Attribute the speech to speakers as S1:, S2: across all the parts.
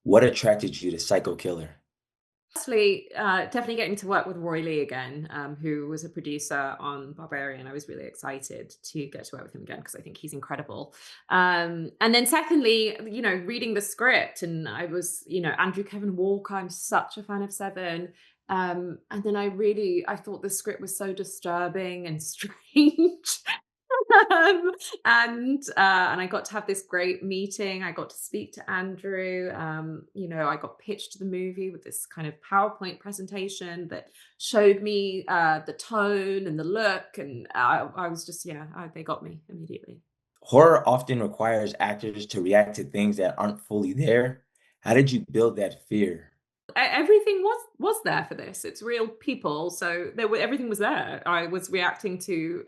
S1: What attracted you to Psycho Killer?
S2: Firstly, definitely getting to work with Roy Lee again, who was a producer on Barbarian. I was really excited to get to work with him again because I think he's incredible. And then secondly, reading the script, and I was, Andrew Kevin Walker. I'm such a fan of Seven. And then I thought the script was so disturbing and strange. Um, and I got to have this great meeting. I got to speak to Andrew. I got pitched the movie with this kind of PowerPoint presentation that showed me the tone and the look, and I was just they got me immediately.
S1: Horror often requires actors to react to things that aren't fully there. How did you build that fear?
S2: Everything was there for this. It's real people, so everything was there. I was reacting to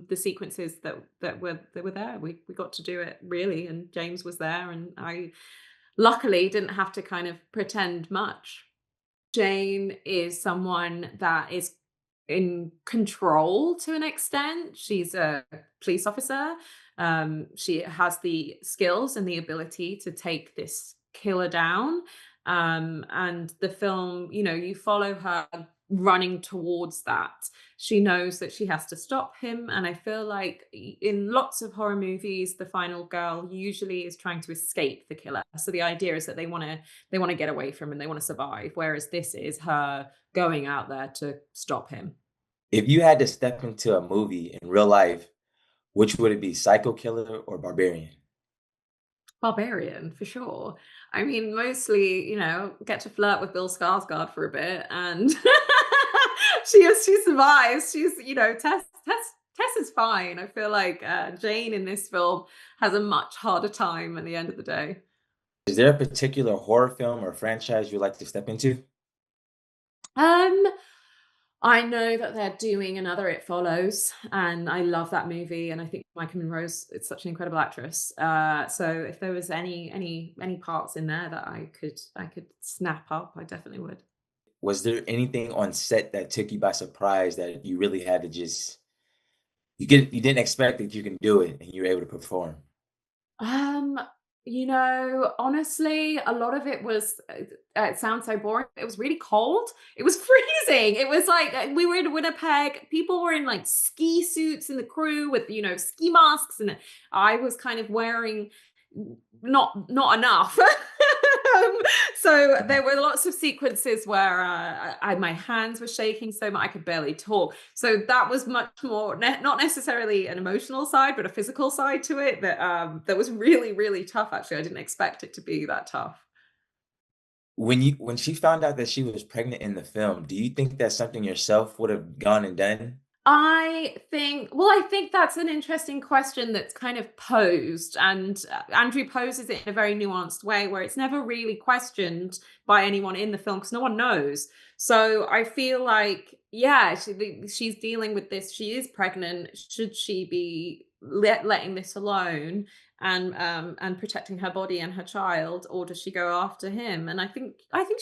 S2: the sequences that were there. We got to do it really, and James was there, and I luckily didn't have to kind of pretend much. Jane is someone that is in control to an extent. She's a police officer. She has the skills and the ability to take this killer down. And the film, you follow her running towards that. She knows that she has to stop him. And I feel like in lots of horror movies, the final girl usually is trying to escape the killer. So the idea is that they want to get away from him and they want to survive. Whereas this is her going out there to stop him.
S1: If you had to step into a movie in real life, which would it be, Psycho Killer or Barbarian?
S2: Barbarian, for sure. I mean, mostly, get to flirt with Bill Skarsgård for a bit, and she survives. Tess is fine. I feel like Jane in this film has a much harder time at the end of the day.
S1: Is there a particular horror film or franchise you'd like to step into?
S2: Um, I know that they're doing another It Follows, and I love that movie, and I think Michael Monroe's it's such an incredible actress. So if there was any parts in there that I could snap up, I definitely would.
S1: Was there anything on set that took you by surprise that you really had to just you didn't expect that you can do it and you were able to perform?
S2: Um, Honestly, a lot of it was it sounds so boring. It was really cold. It was freezing. It was like we were in Winnipeg. People were in like ski suits in the crew with, ski masks, and I was kind of wearing not enough. So there were lots of sequences where my hands were shaking so much I could barely talk. So that was much more not necessarily an emotional side, but a physical side to it that was really really tough. Actually, I didn't expect it to be that tough.
S1: When she found out that she was pregnant in the film, do you think that's something yourself would have gone and done?
S2: I think that's an interesting question that's kind of posed, and Andrew poses it in a very nuanced way where it's never really questioned by anyone in the film because no one knows. So I feel like, yeah, she's dealing with this. She is pregnant. Should she be letting this alone and protecting her body and her child, or does she go after him? And I think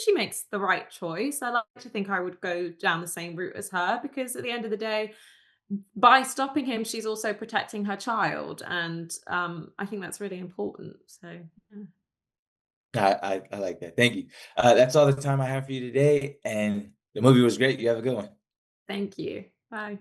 S2: she makes the right choice. I like to think I would go down the same route as her because at the end of the day, by stopping him, she's also protecting her child, and I think that's really important. So, yeah.
S1: I like that. Thank you. That's all the time I have for you today, and the movie was great. You have a good one.
S2: Thank you. Bye.